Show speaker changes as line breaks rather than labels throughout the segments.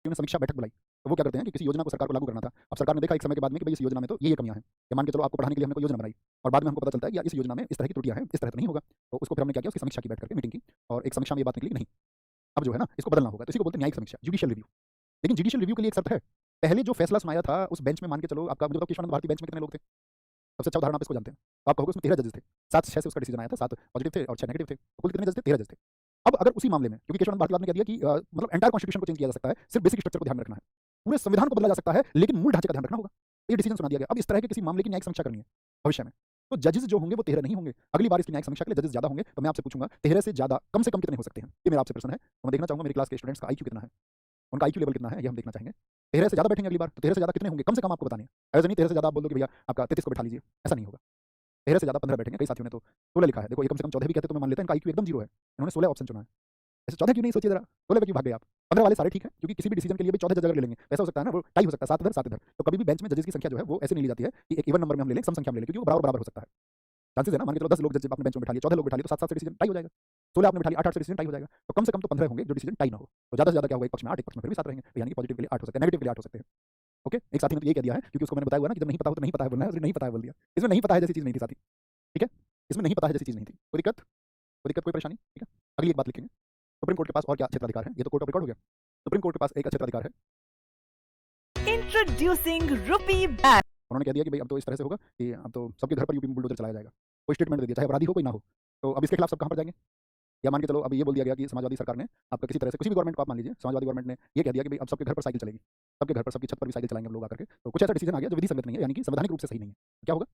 उन्होंने समीक्षा बैठक बुलाई। तो वो क्या करते हैं कि किसी योजना को सरकार को लागू करना था। अब सरकार ने देखा एक समय के बाद में कि भाई इस योजना में तो ये कमियाँ हैं। या मान के चलो आपको पढ़ाने के लिए हमने कोई योजना बनाई और बाद में हमको पता चलता है कि यार इस योजना में इस तरह की त्रुटियाँ हैं, इस तरह तो नहीं होगा। तो उसको फिर हमने क्या किया, उसकी समीक्षा की बैठ करके मीटिंग की और एक समीक्षा में ये बात निकली कि नहीं, अब जो है ना इसको बदलना होगा। तो इसी को बोलते हैं न्यायिक समीक्षा, जुडिशियल रिव्यू। लेकिन जुडिशियल रिव्यू के लिए एक शर्त है। पहले जो फैसला सुनाया था उस बेंच में मान के चलो आपका मुझे बताओ केशवानंद भारती बेंच में कितने लोग थे? सबसे अच्छा उदाहरण आप इसको जानते हैं। तो आप कहोगे उसमें 13 जजेस थे। 7-6 से उसका डिसीजन आया था, 7 पॉजिटिव थे और 6 नेगेटिव थे। तो कुल कितने जज थे? 13 जज थे। अब अगर उसी मामले में क्योंकि केशवानंद भारती ने कह दिया कि मतलब एंटायर कॉन्स्टिट्यूशन को चेंज किया जा सकता है, सिर्फ बेसिक स्ट्रक्चर को ध्यान में रखना है। पूरे संविधान को बदला जा सकता है, लेकिन मूल ढांचे का ध्यान रखना होगा। तो ये डिसीजन सुना दिया गया। अब इस तरह के किसी मामले की न्यायिक समीक्षा करनी है भविष्य में। तो जजेस जो होंगे वो 13 नहीं होंगे। अगली बार इसकी न्यायिक समीक्षा के लिए जजेस ज़्यादा होंगे। तो मैं आपसे पूछूंगा 13 से ज़्यादा कम से कम कितने हो सकते हैं? ये मेरा आपसे प्रश्न है। तो मैं देखना चाहूंगा मेरी क्लास के स्टूडेंट्स का आईक्यू कितना है, उनका आईक्यू लेवल कितना है, ये हम देखना चाहेंगे। 13 से ज़्यादा बैठेंगे अगली बार, तो 13 से ज़्यादा कितने होंगे कम से कम आपको बताने हैं। ऐसा नहीं 13 से ज़्यादा आप बोल दो कि भैया आपका 33 को बैठा लीजिए, ऐसा नहीं होगा। 13 से ज़्यादा 15 बैठेंगे। कई साथियों ने तो 16 लिखा है। देखो ये कम से कम 14 भी कहते तो मैं मान लेता इनका आईक्यू एकदम 0 है। इन्होंने 16 ऑप्शन चुना है। ऐसे 14 क्यों नहीं सोचिए जरा? 16 पे क्यों भाग गए आप? 15 वाले सारे ठीक है, क्योंकि किसी भी डिसीजन के लिए भी 14 जज अगर ले लेंगे, ऐसा हो सकता है ना वो टाई हो सकता है 7 इधर 7 इधर। तो कभी भी बेंच में जजेस की संख्या जो है वो ऐसे नहीं ली जाती है कि एक इवन नंबर में हम ले लें, सम संख्या में ले लें, क्योंकि वो बराबर बराबर हो सकता है। चांसेस है ना, मान के चलो 10 लोग जज आपने बेंच में बैठा लिया, 14 लोग बैठा लिए तो 7-7 से डिसीजन टाई हो जाएगा। 16 आपने बैठा लिया 8-8 से डिसीजन टाई हो जाएगा। तो कम से कम तो 15 होंगे जो डिसीजन टाई ना हो। तो ज़्यादा से ज़्यादा क्या होगा, एक पक्ष में 8, एक पक्ष में फिर भी 7 रहेंगे। तो यानी कि पॉजिटिव के लिए 8 हो सकते हैं, नेगेटिव के लिए 8 हो सकते हैं। ओके, एक साथी ने तो ये कह दिया है क्योंकि उसको मैंने बताया हुआ ना कि जब नहीं पता हो तो नहीं पता है बोलना है, उसने नहीं पता है बोल दिया। इसमें नहीं पता है जैसी चीज़ नहीं थी साथी, ठीक है? इसमें नहीं पता है जैसी चीज़ नहीं थी। कोई दिक्कत? कोई दिक्कत, कोई परेशानी? ठीक है? अगली एक बात लिखेंगे। सुप्रीम कोर्ट के पास और क्या क्षेत्राधिकार है? ये तो कोर्ट ऑफ रिकॉर्ड हो गया। सुप्रीम कोर्ट के पास एक क्षेत्राधिकार है।
Introducing Rupee Bank.
उन्होंने कह दिया कि भाई अब तो इस तरह से होगा कि अब तो सबके घर पर यूपी में बुलडोजर चलाया जाएगा। कोई स्टेटमेंट दे दिया, चाहे अपराधी हो कोई ना हो। तो अब इसके खिलाफ सब कहाँ पर जाएंगे? या मान के चलो अब ये बोल दिया गया कि समाजवादी सरकार ने आपका किसी तरह से किसी भी गवर्नमेंट को आप मान लीजिए, समाजवादी गवर्नमेंट ने ये कह दिया कि भाई अब सबके घर पर साइकिल चलेगी। सबके घर पर, सबकी छत पर भी साइकिल चलाएंगे हम लोग आकर के। तो कुछ ऐसा डिसीजन आ गया जो विधि संगत नहीं है, यानी कि संवैधानिक रूप से सही नहीं है। तो क्या होगा?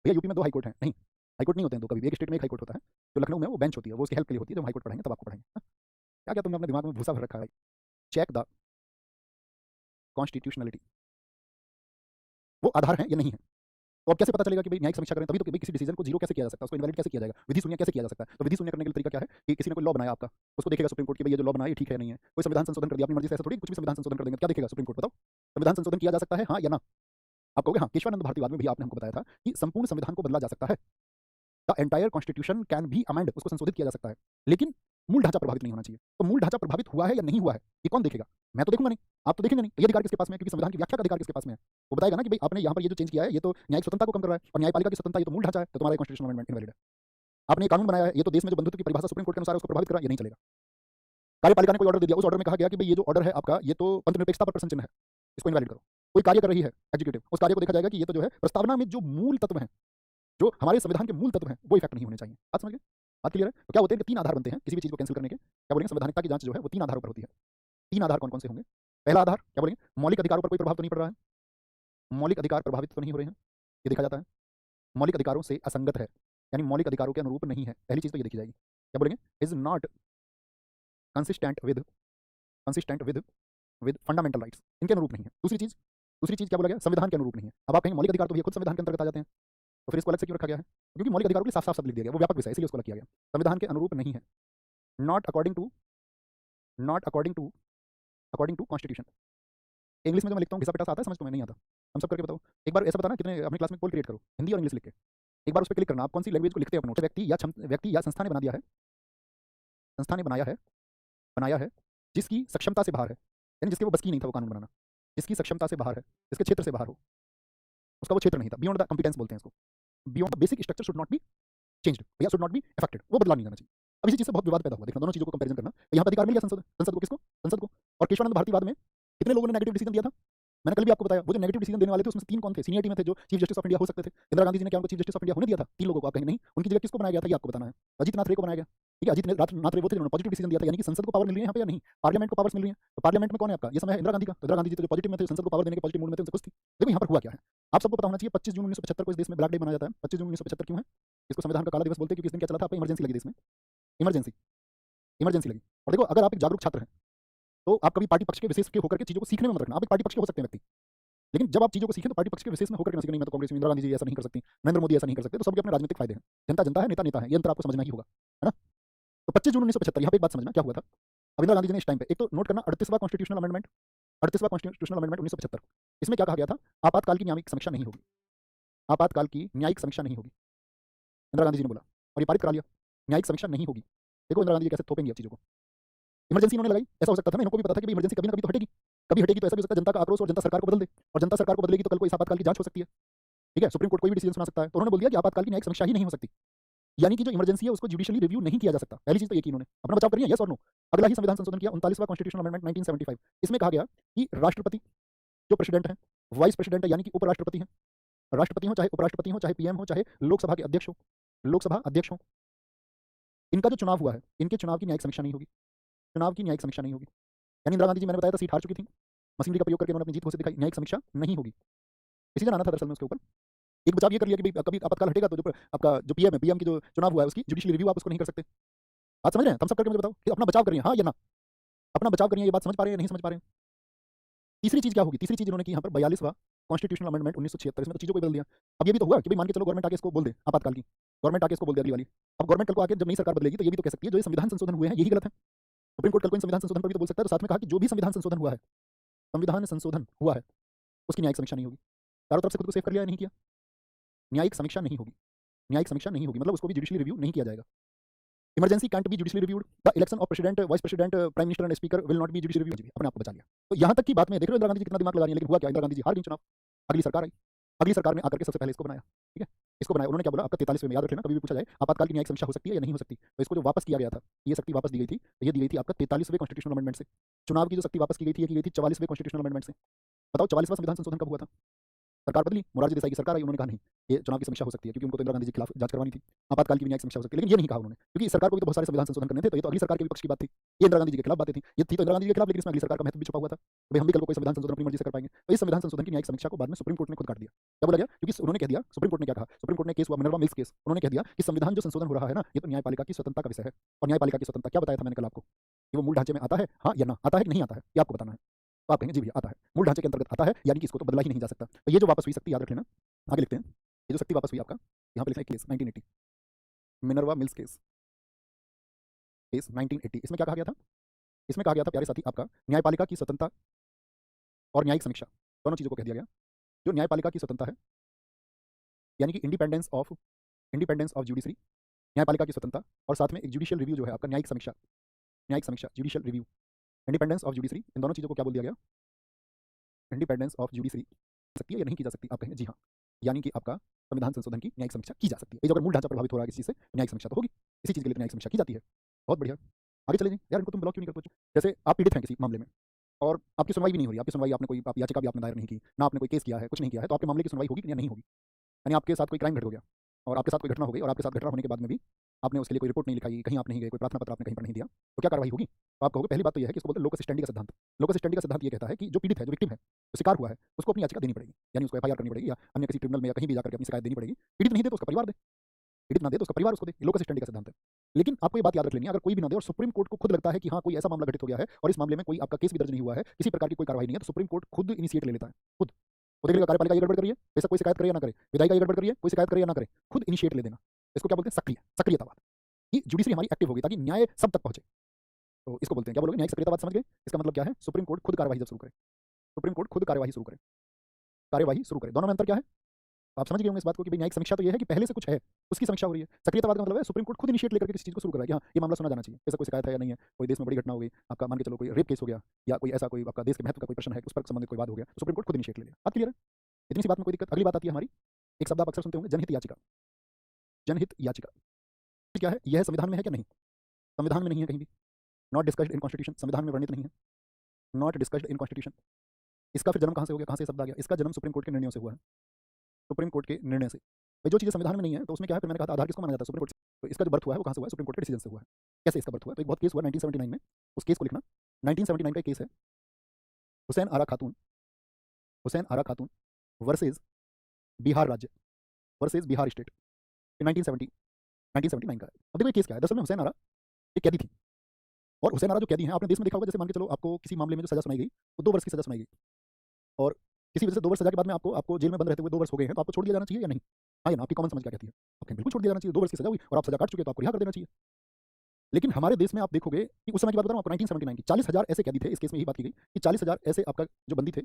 भैया यूपी में 2 हाई कोर्ट हैं। नहीं, हाई कोर्ट नहीं होते हैं 2 कभी भी। एक स्टेट में एक हाई कोर्ट होता है। जो लखनऊ में वो बेंच होती है, वो उसकी हेल्प के लिए होती है। जब हम हाई कोर्ट पढ़ेंगे तब आपको पढ़ाएंगे। हाँ? क्या-क्या तुमने अपने दिमाग में भूसा भर रखा है? Check the constitutionality. वो आधार है या नहीं है? तो अब कैसे पता चलेगा कि भाई न्यायिक समीक्षा करें तभी तो कि भाई किसी डिसीजन को जीरो कैसे किया जा सकता है, उसको इनवैलिड कैसे किया जाएगा, विधि शून्य कैसे किया जा सकता है? तो विधि शून्य करने के लिए तरीका क्या है कि किसी ने कोई लॉ बनाया आपका, उसको देखेगा सुप्रीम कोर्ट की भाई ये जो लॉ बनाया ये ठीक है या नहीं है। कोई संविधान संशोधन कर दिया अपनी मर्जी से, ऐसा थोड़ी कुछ भी संविधान संशोधन कर देंगे, क्या देखेगा सुप्रीम कोर्ट बताओ? संविधान संशोधन किया जा सकता है हाँ या ना? आप कहोगे हाँ, केशवानंद भारतीवाद में भी आपने हमको बताया था कि संपूर्ण संविधान को बदला जा सकता है। The entire constitution can be amend, उसको संशोधित किया जा सकता है, लेकिन मूल ढांचा प्रभावित नहीं होना चाहिए। तो मूल ढांचा प्रभावित हुआ है या नहीं हुआ है, ये कौन देखेगा? मैं तो देखूंगा नहीं, आप तो देखेंगे नहीं। तो ये अधिकार किसके पास में है? क्योंकि संविधान की व्याख्या का अधिकार किसके पास में है? वो बताएगा ना कि भाई आपने यहाँ पर ये जो चेंज किया है ये तो न्यायिक स्वतंत्रता को कम कर रहा है, और न्यायपालिका की स्वतंत्रता ये तो मूल ढांचा है, तो तुम्हारा कॉन्स्टिट्यूशनल अमेंडमेंट इनवैलिड है। आपने ये कानून बनाया है, ये तो देश में जो बंधुत्व की परिभाषा सुप्रीम कोर्ट के अनुसार है उसको प्रभावित कर रहा है, ये नहीं चलेगा। कार्यपालिका ने कोई ऑर्डर दे दिया, उस ऑर्डर में कहा गया कि भाई ये जो ऑर्डर है आपका ये तो पंथनिरपेक्षता पर प्रश्न चिन्ह है, इसको इनवैलिड करो। कोई कार्य कर रही है एग्जीक्यूटिव, उस कार्य को देखा जाएगा कि ये तो जो है प्रस्तावना में जो मूल तत्व हैं, जो हमारे संविधान के मूल तत्व हैं, वो इफेक्ट नहीं होने चाहिए। बात समझ गए? बात क्लियर है? तो क्या होते हैं कि 3 आधार बनते हैं किसी भी चीज़ को कैंसिल करने के। क्या बोलेंगे? संवैधानिकता की जांच जो है वो 3 आधारों पर होती है। 3 आधार कौन-कौन से होंगे? पहला आधार क्या बोलेंगे? मौलिक अधिकारों पर कोई प्रभाव तो नहीं पड़ रहा है। मौलिक अधिकार प्रभावित तो नहीं हो रहे हैं, ये देखा जाता है। मौलिक अधिकारों से असंगत है, यानी मौलिक अधिकारों के अनुरूप नहीं है। पहली चीज़ तो ये देखी जाएगी। क्या बोलेंगे? Is not consistent with fundamental rights, इनके अनुरूप नहीं है। दूसरी चीज़ क्या बोला गया? संविधान के अनुरूप नहीं है। अब आप कहेंगे मौलिक अधिकार तो ये खुद संविधान के अंतर्गत आ जाते हैं, तो फिर इसको अलग से क्यों रखा गया है? क्योंकि मौलिक अधिकारों के लिए साफ-साफ शब्द लिख दिया गया, वो व्यापक विषय है इसलिए उसको अलग किया गया। संविधान के अनुरूप नहीं है। Not according to constitution. English में जब मैं लिखता हूँ घिसा पिटा सा आता है, समझ तुम्हें नहीं आता? हम सब करके बताओ। एक बार ऐसा बताना कितने अपनी क्लास में पोल क्रिएट करो, हिंदी और इंग्लिश लिख के। एक बार उस पे क्लिक करना, आप कौन सी लैंग्वेज को लिखते हैं अपने व्यक्ति या संस्था ने बनाया है जिसकी सक्षमता से बाहर है, यानी जिसके वो बस की नहीं था वो कानून बनाना, जिसकी सक्षमता से बाहर है, जिसके क्षेत्र से बाहर हो, उसका वो क्षेत्र नहीं था, बियॉन्ड द कॉम्पिटेंस बोलते हैं इसको। Beyond the basic structure should not be changed या शुड नॉट बी अफेक्टेड, वो बदला नहीं जाना चाहिए। अब इसी चीज़ से बहुत विवाद पैदा हुआ, देखना दोनों चीज़ों को कंपैरिजन करना। तो यहाँ पर अधिकार मिल गया संसद को, किसको? संसद को। और केशवानंद भारतीवाद में कितने लोगों ने नेगेटिव डिसीजन दिया था? मैंने कल भी आपको बताया, वो जो नेगेटिव डिसीजन देने वाले थे उसमें से 3 कौन थे? सीनियरिटी में थे, जो चीफ जस्टिस ऑफ इंडिया हो सकते थे। इंदिरा गांधी जी ने क्या उनको चीफ जस्टिस ऑफ इंडिया होने दिया था? 3 लोगों को। आप कहेंगे नहीं, उनकी जगह किसको बनाया गया था ये आपको बताना है। अजीत नाथ रे को बनाया गया। ठीक है, अजीत नाथ रे वो थे जिन्होंने पॉजिटिव डिसीजन दिया था, यानी कि संसद को पावर मिल रही है यहाँ पे या नहीं? पार्लियामेंट को पावर्स मिल रही है। तो पार्लियामेंट में कौन है आपका? ये समय है इंदिरा गांधी का। तो इंदिरा गांधी जी तो जो पॉजिटिव में थे, संसद को पावर देने के पॉजिटिव मूड में थे, उनसे खुश थी। देखो यहाँ पर हुआ क्या है, आप सबको पता होना चाहिए 25 जून 1975 को इस देश में ब्लैक डे मनाया जाता है। 25 जून 1975 क्यों है? इसको संविधान का काला दिवस बोलते हैं, क्योंकि इस दिन क्या चला था? आपको इमरजेंसी लगी देश में। इमरजेंसी लगी। और देखो अगर आप एक जागरूक छात्र हैं तो आप कभी पार्टी पक्ष के विशेष के होकर के चीज़ों को सीखने में मत रखना। आप एक पार्टी पक्ष के हो सकते हैं व्यक्ति, लेकिन जब आप चीज़ों को सीखें तो पार्टी पक्ष के विशेष में होकर के ना सीखें। नहीं मैं तो कांग्रेस में, इंदिरा गांधी जी ऐसा नहीं कर सकती, नरेंद्र मोदी ऐसा नहीं कर सकते। तो सबके अपने राजनीतिक फायदे हैं। जनता जनता है, नेता नेता है, ये अंतर आपको समझना ही होगा, है ना? तो 25 जून 1975 यहाँ पे एक बात समझना क्या हुआ था। अब इंदिरा गांधी जी ने इस टाइम पे एक तो नोट करना 38वां कॉन्स्टिट्यूशनल अमेंडमेंट 1975। इसमें क्या कहा गया था? आपातकाल की न्यायिक समीक्षा नहीं होगी। आपातकाल की न्यायिक समीक्षा नहीं होगी, इंदिरा गांधी जी ने बोला, और ये पारित करा लिया। न्यायिक समीक्षा नहीं होगी। देखो इंदिरा गांधी जी कैसे थोपेंगी अब चीज़ों को। इमरजेंसी इन्होंने लगाई, ऐसा हो सकता था ना, इनको भी पता था कि इमरजेंसी कभी ना कभी तो हटेगी। कभी हटेगी तो ऐसा भी हो सकता है जनता का आक्रोश और जनता सरकार को बदल दे, और जनता सरकार को बदलेगी तो कल को इस आपातकाल की जांच हो सकती है। ठीक है, सुप्रीम कोर्ट कोई भी डिसीजन सुना सकता है। तो उन्होंने बोल दिया कि आपातकाल की न्यायिक समीक्षा ही नहीं हो सकती, यानी कि जो इमरजेंसी है उसको जुडिशियली रिव्यू नहीं किया जा सकता। पहली चीज तो ये की उन्होंने अपना बचाव करिए, यस और नो। अगला ही संविधान संशोधन किया 39वां कॉन्स्टिट्यूशनल अमेंडमेंट 1975। इसमें कहा गया कि राष्ट्रपति जो प्रेसिडेंट है, वाइस प्रेसिडेंट है यानी कि उपराष्ट्रपति है, राष्ट्रपति हो चाहे उपराष्ट्रपति हो चाहे पीएम हो चाहे लोकसभा के अध्यक्ष हो, लोकसभा अध्यक्ष हो, इनका जो चुनाव हुआ है इनके चुनाव की न्यायिक समीक्षा नहीं होगी, चुनाव की न्यायिक समीक्षा नहीं होगी। यानी इंदिरा गांधी जी मैंने बताया था सीट हार चुकी थी, मशीनरी का प्रयोग करके उन्होंने अपनी जीत घोषित दिखाई, न्यायिक समीक्षा नहीं होगी। डिसीजन आना था दरअसल में उसके ऊपर। एक बचाव ये कर लिया कि भाई कभी आपातकाल हटेगा तो जो आपका जो पीएम है, पीएम की जो चुनाव हुआ है उसकी जुडिशियल रिव्यू आप उसको नहीं कर सकते। बात समझ रहे हैं? थम्स अप करके मुझे बताओ कि अपना बचाव करिए, हाँ या ना, अपना बचाव करिए। ये बात समझ पा रहे हैं नहीं समझ पा रहे हैं? तीसरी चीज क्या होगी? तीसरी चीज इन्होंने की यहाँ पर 42वां कॉन्स्टिट्यूशनल अमेंडमेंट 1976। इसमें तो चीजों को बदल दिया। अब ये भी तो हुआ कि भाई मान के चलो गवर्नमेंट आके इसको बोल दे आपातकाल की, गवर्नमेंट आके इसको बोल दे अगली वाली। अब गवर्नमेंट कल को आके जब नई सरकार बदलेगी तो ये भी तो कह सकती है जो ये संविधान संशोधन हुए हैं यही गलत है। सुप्रीम कोर्ट कल को इन संविधान संशोधन पर भी तो बोल सकता है। तो साथ में कहा कि जो भी संविधान संशोधन हुआ है, संविधान संशोधन हुआ है उसकी न्यायिक समीक्षा नहीं होगी। चारों तरफ से खुद को सेव कर लिया या नहीं किया? न्यायिक समीक्षा नहीं होगी, न्यायिक समीक्षा नहीं होगी, मतलब उसको भी जुडिशियली रिव्यू नहीं किया जाएगा। Emergency cantt B judicially reviewed, the election of president, vice president, prime minister and speaker will not be judicially reviewed. अपने आप को बचा लिया। तो यहाँ तक की बात में देख रहे हो इंदिरा गांधी जी कितना दिमाग लगा रही है, लेकिन हुआ क्या? इंदिरा गांधी जी हार गई चुनाव, अगली सरकार आई, अगली सरकार ने आकर के सबसे पहले इसको बनाया। ठीक है, इसको बनाया उन्होंने, क्या बोला आपका 43वें में, याद रख लेना, कभी भी पूछा जाए आपातकाल की न्यायिक समीक्षा हो सकती है या नहीं हो सकती, तो इसको जो वापस किया गया था, ये शक्ति वापस दी गई थी, ये दी गई थी आपका 43वें कॉन्स्टिट्यूशनल अमेंडमेंट से। चुनाव की जो शक्ति वापस की गई थी ये की गई थी 44वें कॉन्स्टिट्यूशनल अमेंडमेंट से। बताओ 44वां संविधान संशोधन कब हुआ था? सरकार बदली, मोरारजी देसाई की सरकार आई, उन्होंने कहा नहीं ये चुनाव की समीक्षा हो सकती है, क्योंकि उनको तो इंदिरा गांधी जी के खिलाफ जांच करवानी थी, आपातकाल की न्यायिक समीक्षा हो सकती है। लेकिन ये नहीं कहा उन्होंने, क्योंकि इस सरकार को भी तो बहुत सारे संविधान संशोधन करने थे, तो ये तो अगली सरकार के विपक्ष की बात थी, ये इंदिरा गांधी जी के खिलाफ बातें थी, ये थी तो इंदिरा गांधी जी के खिलाफ, लेकिन इसमें अगली सरकार का महत्व भी छुपा हुआ था। भाई हम भी कल को कोई संविधान संशोधन अपनी मर्जी से कर पाएंगे। तो इस संविधान संशोधन की न्यायिक समीक्षा को बाद में सुप्रीम कोर्ट ने खुद काट दिया। क्या बोला गया? क्योंकि उन्होंने कह दिया, सुप्रीम कोर्ट ने क्या कहा, सुप्रीम कोर्ट ने केस हुआ मिनर्वा मिल्स केस, उन्होंने कह दिया कि संविधान जो संशोधन हो रहा है ना, ये तो न्यायपालिका की स्वतंत्रता का विषय है। और न्यायपालिका की स्वतंत्रता क्या बताया था मैंने कल आपको, कि वो मूल ढांचे में आता है हाँ या ना, आता है कि नहीं आता है, ये आपको बताना है। तो आप कहेंगे जी भैया आता है, मूल ढांचे के अंतर्गत आता है, यानी कि इसको तो बदला ही नहीं जा सकता। तो ये जो वापस हुई शक्ति याद रख लेना, आगे लिखते हैं, ये जो शक्ति वापस हुई आपका, यहाँ पे लिखना है case 1980, Minerva mills case, case 1980। इसमें क्या कहा गया था? इसमें कहा गया था प्यारे साथी आपका न्यायपालिका की स्वतंत्रता और न्यायिक समीक्षा दोनों चीजों को कह दिया गया। जो न्यायपालिका की स्वतंत्रता है यानी कि इंडिपेंडेंस ऑफ जुडिशरी, न्यायपालिका की स्वतंत्रता, और साथ में एक जुडिशियल रिव्यू जो है आपका न्यायिक समीक्षा judicial review, independence of judiciary, इन दोनों चीजों को क्या बोल दिया गया? इंडिपेंडेंस ऑफ जुडिशरी सकती है या नहीं की जा सकती? आप कहेंगे जी हाँ, यानी कि आपका संविधान संशोधन की न्यायिक समीक्षा की जा सकती है। ये जो अगर मूल ढांचा प्रभावित हो रहा है किसी चीज से, न्यायिक समीक्षा तो होगी, इसी चीज के लिए तो न्यायिक समीक्षा की जाती है। बहुत बढ़िया, आगे चले जाइए यार, इनको तुम ब्लॉक क्यों नहीं करते? जैसे आप पीड़ित हैं किसी मामले में और आपकी सुनवाई भी नहीं हो रही, आपकी सुनवाई, आपने कोई आप याचिका भी आपने दायर नहीं की ना, आपने कोई केस किया है, कुछ नहीं किया है, तो आपके मामले की सुनवाई होगी या नहीं होगी? यानी आपके साथ कोई क्राइम घट हो गया और आपके साथ कोई घटना हो गई, और आपके साथ घटना होने के बाद में भी आपने उसके लिए कोई रिपोर्ट नहीं लिखाई, कहीं आप नहीं गए, कोई प्रार्थना पत्र आपने कहीं पर नहीं दिया, तो क्या कार्रवाई होगी? तो आप कहोगे पहली बात तो यह है कि इसको बोलते हैं लोकस स्टैंडी का सिद्धांत। लोकस स्टैंडी का सिद्धांत ये कहता है कि जो पीड़ित है, जो विक्टिम है, जो शिकार हुआ है, उसको अपनी याचिका देनी पड़ेगी, यानी उसको एफआईआर करनी पड़ेगी या अन्य किसी ट्रिब्यूनल में या कहीं भी जाकर अपनी शिकायत देनी पड़ेगी। पीड़ित नहीं दे तो उसका परिवार दे, पीड़ित ना दे तो उसका परिवार उसको दे, लोकस स्टैंडी का सिद्धांत है। लेकिन आपको ये बात याद रख लेनी है, अगर कोई भी ना दे और सुप्रीम कोर्ट को खुद लगता है कि हाँ कोई ऐसा मामला घटित हो गया है और इस मामले में कोई आपका केस भी दर्ज नहीं हुआ है, किसी प्रकार की कोई कार्रवाई नहीं है, तो सुप्रीम कोर्ट खुद इनिशिएट ले लेता है, खुद वो देख लेगा कार्यपालिका ये गड़बड़ करिए, वैसा कोई शिकायत करे या ना करे, विधायिका ये गड़बड़ करिए, कोई शिकायत करे या ना करे, खुद इनिशिएट ले देना। इसको क्या बोलते हैं? सक्रियतावाद, कि जुडिशरी हमारी एक्टिव होगी ताकि न्याय सब तक पहुंचे, तो इसको बोलते हैं क्या बोलोगे? न्यायिक सक्रियतावाद। समझ गए? इसका मतलब क्या है? सुप्रीम कोर्ट खुद कार्यवाही जब शुरू करे, सुप्रीम कोर्ट खुद कार्यवाही शुरू करे। दोनों में अंतर क्या है? आप समझ गए होंगे इस बात को कि भाई न्यायिक समीक्षा तो ये है कि पहले से कुछ है उसकी समीक्षा हो रही है, सक्रियतावाद का मतलब है सुप्रीम कोर्ट खुद इनिशिएट लेकर के किसी चीज को शुरू कर रहा है कि हाँ ये मामला सुना जाना चाहिए, ऐसा कोई शिकायत है या नहीं है, कोई देश में बड़ी घटना हो गई, आपका मान के चलो कोई रेप केस हो गया या कोई ऐसा कोई आपका देश के महत्व का कोई प्रश्न है, उस पर संबंधित कोई बात हो गया, तो सुप्रीम कोर्ट खुद इनिशिएट ले लिया। बात क्लियर है? इतनी सी बात में कोई दिक्कत? अगली बात आती है हमारी, एक शब्द आप अक्सर सुनते होंगे, जनहित याचिका। जनहित याचिका क्या है? यह संविधान में है क्या? नहीं, संविधान में नहीं है कहीं भी, नॉट डिस्कस्ड इन कॉन्स्टिट्यूशन, संविधान में वर्णित नहीं है, नॉट डिस्कस्ड इन कॉन्स्टिट्यूशन। इसका फिर जन्म कहाँ से हो गया, कहाँ से शब्द आ गया? इसका जन्म सुप्रीम कोर्ट के निर्णयों से हुआ है, सुप्रीम कोर्ट के निर्णय से। भाई जो चीज़ें संविधान में नहीं है तो उसमें क्या है? फिर मैंने कहा था आधार किसको माना जाता है? सुप्रीम कोर्ट से। तो इसका जो बर्थ हुआ है वो कहाँ से हुआ है? सुप्रीम कोर्ट के डिसीजन से हुआ है। कैसे इसका बर्थ हुआ? तो एक बहुत केस हुआ 1979 में, उस केस को लिखना, 1979 का केस है, हुसैन आरा खातून वर्सेज बिहार राज्य वर्सेज बिहार स्टेट, 1979 का है। अब देखो ये केस क्या है, दरअसल में हुसैन आरा एक कैदी थी, और हुसैन आरा जो कैदी हैं आपने देश में देखा होगा, जैसे मान के चलो आपको किसी मामले में जो सजा सुनाई गई वो 2 वर्ष की सजा सुनाई गई, और किसी वजह से 2 वर्ष सजा के बाद में आपको जेल में बंद रहते हुए 2 वर्ष हो गए हैं, तो आपको छोड़ दिया जाना चाहिए या नहीं? हाँ या ना? आपकी कॉमन समझ क्या कहती है? आपके बिल्कुल छोड़ दिया जाना चाहिए, 2 वर्ष की सजा हुई और आप सजा काट चुके, तो आपको रिहा कर देना चाहिए। लेकिन हमारे देश में आप देखोगे कि उस समय की बात बता रहा हूँ आपको, 1979 की 40,000 ऐसे कैदी थे, इस केस में यही बात की गई कि 40,000 ऐसे आपका जो बंदी थे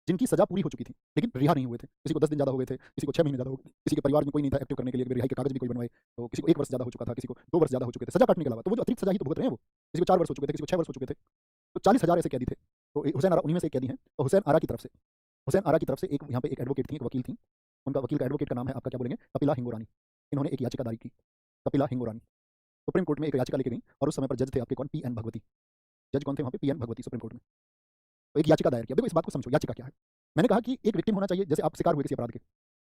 जिनकी सजा पूरी हो चुकी थी लेकिन रिहा नहीं हुए थे। किसी को 10 दिन ज़्यादा हो गए थे, किसी को 6 महीने ज़्यादा हो गए, किसी के परिवार में कोई नहीं था एक्टिव करने के लिए रिहाई के कागज भी कोई बनवाए, तो किसी को 1 वर्ष ज़्यादा हो चुका था, किसी को 2 वर्ष ज़्यादा हो चुके थे सजा काटने के अलावा, तो वो जो अतिरिक्त सजा ही तो भुगत रहे हैं वो, किसी को 4 वर्ष हो चुके थे, किसी को 6 वर्ष हो चुके थे, तो 40,000 ऐसे कैदी थे तो हुसैन आरा उन्हीं में से एक कैदी हैं। तो हुसैन आरा की तरफ से एक यहाँ पे एक एडवोकेट थी, एक वकील थी। उनका वकील का एडवोकेट का नाम है आपका क्या बोलेंगे, कपिला हिंगोरानी। इन्होंने एक याचिका दायर की, कपिला हिंगोरानी सुप्रीम कोर्ट में एक याचिका लेके गई और उस समय पर जज थे आपके कौन, पी.एन. भगवती। जज कौन थे वहाँ पे, पी.एन. भगवती सुप्रीम कोर्ट में। तो एक याचिका दायर किया। देखो इस बात को समझो, याचिका क्या है। मैंने कहा कि एक विक्टिम होना चाहिए, जैसे आप शिकार हुए किसी अपराध के,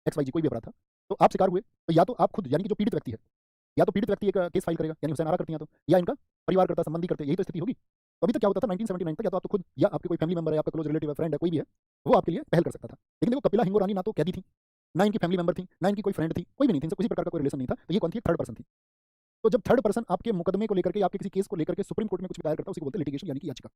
एक्स वाई जी कोई भी अपराध था, तो आप शिकार हुए तो या तो आप खुद यानी कि जो पीड़ित व्यक्ति है, या तो पीड़ित व्यक्ति एक केस फाइल करेगा, यानी हुसैन आरा करती हैं तो, या इनका परिवार करता, संबंधी करते, यही तो स्थिति होगी। तो अभी तक क्या होता था 1979 तक, या तो आप तो खुद या आपके कोई फैमिली मेंबर है, आपका क्लोज रिलेटिव है, फ्रेंड है, कोई भी है, वो आपके लिए पहल कर सकता था। लेकिन देखो कपिला हिंगोरानी ना तो कैदी थी, ना इनकी फैमिली मेंबर थी, ना इनकी कोई फ्रेंड थी, कोई भी नहीं थी, इनसे किसी प्रकार का कोई रिलेशन नहीं था। तो ये कौन थी, थर्ड पर्सन थी। तो जब थर्ड पर्सन आपके मुकदमे को लेकर के, आपके किसी केस को लेकर के सुप्रीम कोर्ट में कुछ भी दायर करता है, उसी को बोलते हैं लिटिगेशन, यानी कि याचिका।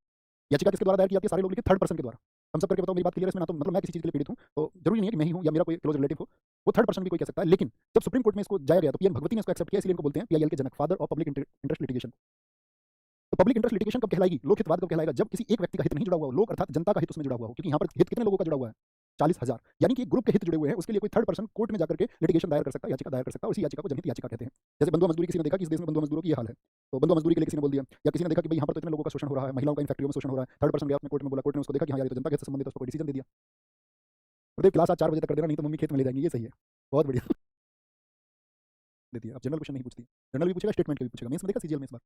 याचिका किसके द्वारा दायर की जाती है, सारे लोग लिखे थर्ड पर्सन के द्वारा। हम सब करके बताओ, मेरी बात क्लियर है इसमें, ना तो मतलब मैं किसी चीज़ के लिए पीड़ित हूँ, तो जरूरी नहीं है कि मैं ही हूँ या मेरा कोई क्लोज रिलेटिव हो, वो थर्ड पर्सन भी कोई कह सकता है। लेकिन जब सुप्रीम कोर्ट में इसको जाया गया तो पी.एन. भगवती ने इसको एक्सेप्ट किया, इसलिए इनको बोलते हैं पीआईएल के जनक, father of public interest litigation. तो पब्लिक इंटरेस्ट लिटिगेशन कब कहलाएगी, लोकहितवाद कब कहलाएगा, जब किसी एक व्यक्ति का हित नहीं जुड़ा हुआ हो, लोक अर्थात जनता का हित उसमें जुड़ा हुआ हो। क्योंकि यहाँ पर हित कितने लोगों का जुड़ा हुआ है, 40,000, यानी कि ग्रुप के हित जुड़े हुए हैं। उसके लिए कोई थर्ड पर्सन कोर्ट में जाकर के लिटिगेशन दायर कर सकता है, याचिका दायर कर सकता है, और इसी याचिका को जनहित याचिका कहते हैं। जैसे बंधुआ मजदूरी, किसी ने देखा कि इस देश में बंधुआ मजदूरों की ये हाल है, तो बंधुआ मजदूरी के लिए किसी ने बोल दिया, या किसी ने देखा कि भाई यहाँ पर तो इतने लोगों का शोषण हो रहा है, महिलाओं का इन फैक्ट्रियों में शोषण हो रहा है, थर्ड पर्सन गया अपने कोर्ट में बोला, कोर्ट ने उसको देखा कि हाँ यार ये तो जनता के हित से संबंधित है, उसको कोई डिसीजन दे दिया, प्रत्येक क्लास आज 4 बजे तक कर देना, नहीं तो मम्मी खेत में ले जाएंगी। ये सही है, बहुत बढ़िया देती है। अब जनरल क्वेश्चन नहीं पूछती, जनरल भी पूछेगा, स्टेटमेंट के भी पूछेगा। मेंस में देखा सीजीएल में इस बार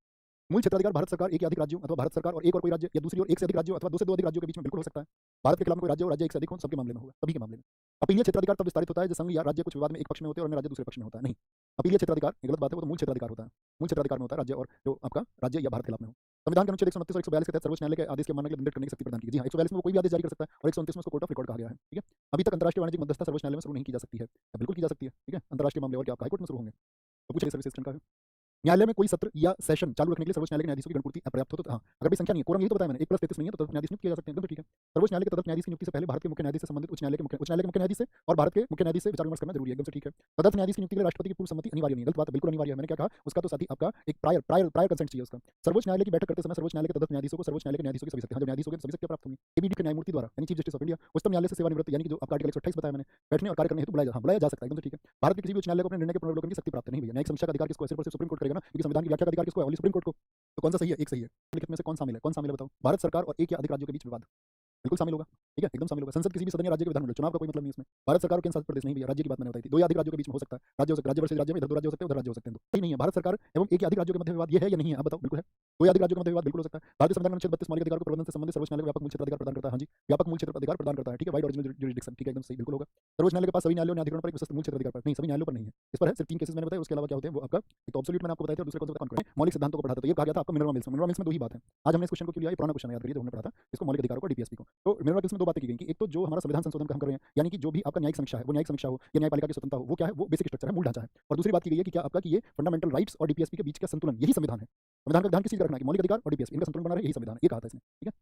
मूल क्षेत्राधिकार भारत सरकार, एक या अधिक राज्यों अथवा भारत सरकार और एक और कोई राज्य, या दूसरी ओर एक से अधिक राज्यों अथवा दो से दो अधिक राज्यों के बीच में बिल्कुल हो सकता है। भारत के खिलाफ कोई राज्य और राज्य एक से अधिक हो, सबके मामले में होगा, सभी के मामले में। अपीलीय क्षेत्राधिकार तब विस्तारित होता है जब संघ या राज्य कुछ विवाद में एक पक्ष में होते हैं और अन्य राज्य दूसरे पक्ष में होता है। नहीं, अपीलीय क्षेत्राधिकार ये गलत बात है, वो तो मूल क्षेत्राधिकार होता है। मूल क्षेत्राधिकार में होता है राज्य और जो आपका राज्य या भारत के खिलाफ में हो। संविधान के अनुच्छेद 129 और 142 के तहत सर्वोच्च न्यायालय के आदेश के मानने के लिए दंडित करने की शक्ति प्रदान की। जी हाँ, 142 में वो कोई भी आदेश जारी कर सकता है और 129 में उसको कोर्ट ऑफ रिकॉर्ड कहा गया है। ठीक है, अभी तक अंतर्राष्ट्रीय वाणिज्यिक मध्यस्थता सर्वोच्च न्यायालय में शुरू नहीं की जा सकती है, बिल्कुल की जा सकती है। ठीक है, अंतर्राष्ट्रीय मामले और क्या आपका हाईकोर्ट में शुरू होंगे, तो पूछिए सर्विस का है। न्यायालय में कोई सत्र या सेशन चालू रखने के लिए सर्वोच्च न्यायालय के न्यायाधीशों की गणपूर्ति अपर्याप्त हो तो हाँ, अगर भी संख्या नहीं है, कोरम यही तो बताया मैंने, 1+33 नहीं है, तो तदर्थ न्यायाधीश नियुक्त किए जा सकते हैं, एकदम तो ठीक है। सर्वोच्च न्यायालय के तदर्थ न्यायाधीश की नियुक्ति से पहले भारत के मुख्य न्यायाधीश से संबंधित उच्च न्यायालय के मुख्य न्यायाधीश से और भारत के मुख्य न्यायाधीश से विचार विमर्श करना जरूरी है, एकदम से ठीक है। तदर्थ न्यायाधीश की नियुक्ति के लिए राष्ट्रपति की पूर्व सम्मति अनिवार्य नहीं है, गलत बात है, बिल्कुल अनिवार्य है। मैंने क्या कहा, उसका तो साथ ही आपका एक प्रायर कंसेंट चाहिए उसका। सर्वोच्च न्यायालय की बैठक करते समय सर्वोच्च न्यायालय के तदर्थ न्यायाधीशों को सर्वोच्च न्यायालय के न्यायाधीशों की सभी शक्तियां, जब न्यायाधीश हो गए सभी शक्तियां प्राप्त होंगी एबीडी के न्यायमूर्ति द्वारा, यानी चीफ जस्टिस ऑफ इंडिया। उच्चतम न्यायालय से सेवानिवृत्त, यानी कि जो आपका आर्टिकल 128 बताया मैंने, बैठने और कार्य करने हेतु बुलाया जा सकता है, एकदम ठीक है। भारत के किसी भी उच्च न्यायालय को अपने निर्णय के पुनर्वलोकन की शक्ति प्राप्त नहीं भैया। न्यायिक समीक्षा का अधिकार किसको है, सिर्फ और सिर्फ सुप्रीम कोर्ट करेगा ना, क्योंकि संविधान की व्याख्या का अधिकार किसको है, ओनली सुप्रीम कोर्ट को। तो कौन सा सही है, एक सही है। लिखित में से कौन शामिल है बताओ, भारत सरकार और एक या अधिक राज्यों के बीच विवाद, बिल्कुल शामिल होगा। ठीक है, एकदम शामिल होगा। संसद किसी भी सदन या राज्य के विधानमंडल, चुनाव का कोई मतलब नहीं इसमें। भारत सरकार और केंद्र शासित प्रदेश नहीं भैया, राज्य की बात मैंने बताई थी। दो या अधिक राज्यों के बीच में हो सकता है, राज्य हो सकता है, राज्य वर्सेस राज्य में, इधर दो राज्य हो सकते हैं, उधर राज्य हो सकते हैं, दो सही नहीं है। भारत सरकार एवं एक या अधिक राज्यों के मध्य विवाद ये है या नहीं है, आप बताओ, बिल्कुल है। दो या अधिक राज्यों के मध्य विवाद बिल्कुल हो सकता है। भारतीय संविधान अनुच्छेद 32 मौलिक अधिकार को प्रबंधन से संबंधित सर्वोच्च न्यायालय को व्यापक मूल क्षेत्राधिकार प्रदान करता है। हाँ जी, व्यापक मूल क्षेत्र अधिकार प्रदान करता है। ठीक है, वाइड ओरिजिनल जुरिडिक्शन, ठीक है, एकदम सही, बिल्कुल होगा। सर्वोच्च न्यायालय के पास सभी न्यायालयों ने अधिकरण पर एक विशिष्ट मूल क्षेत्राधिकार पर नहीं, सभी न्यायालयों पर नहीं है, इस पर है सिर्फ 3 केसेस मैंने बताया। उसके अलावा क्या होते हैं वो आपका एक तो ऑब्सोल्यूट मैंने आपको बताया था, दूसरे कौन सा कॉन्करेंट मौलिक सिद्धांतों को पढ़ाता। तो ये कहा गया था आपका मिनरवा मिल्स में दो ही बात है। आज हमने इस क्वेश्चन को क्यों लिया, ये पुराना क्वेश्चन है, याद करिए, जो हमने पढ़ा था इसको, मौलिक अधिकारों को, डीपीएसपी को। तो मिनरवा मिल्स में दो बातें की गई कि एक तो जो हमारा संविधान संशोधन का हम कर रहे हैं, यानी कि जो भी आपका न्यायिक समीक्षा है, वो न्यायिक समीक्षा हो या न्यायपालिका की स्वतंत्रता हो, वो क्या है, वो बेसिक स्ट्रक्चर है, मूल ढांचा है। और दूसरी बात की गई है कि क्या आपका कि ये फंडामेंटल राइट्स और डीपीएसपी के बीच का संतुलन, यही संविधान है। संविधान का ध्यान किस चीज का रखना है कि मौलिक अधिकार और डीपीएसपी इनका संतुलन बना रहे, यही संविधान है, ये कहा था इसने। ठीक है।